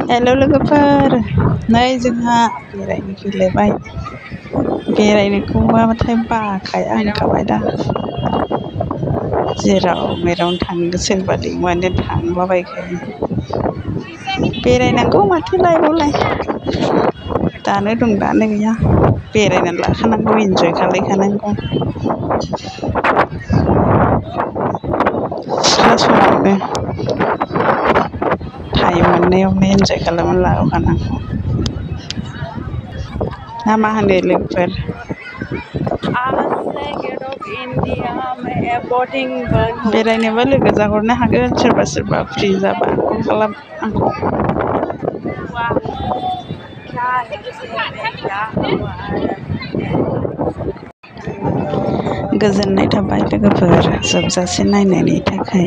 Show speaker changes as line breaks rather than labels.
हेल' लोगोफोर, नै जोंहा बेरायनो फैलायबाय। बेरायनोखौ माबाथाय बाखाया होनखाबाय दा। जेराव मेरावनो थांनो गोसोबा लिंबानो थांलाबायखायो। बेरायनांगौ माथो लाइफआवलाय। दानो दं दानो गैया। बेरायनानै लाखानांगौ, इन्जय खालायखानांगौ। सिख्ला समावनो टाइम मोननायावनो इन्जय खालामनानै लाखानांगौ। ना मा होनो लोगोफोर? बेरायनोबा लोगो जाहरनो हागोन, सोरबा सोरबा फ्रि जाबा कल खालाम आंखौ। गोजोननाय थाबाय लोगोफोर, जोबजासे नायनायनि थाखाय।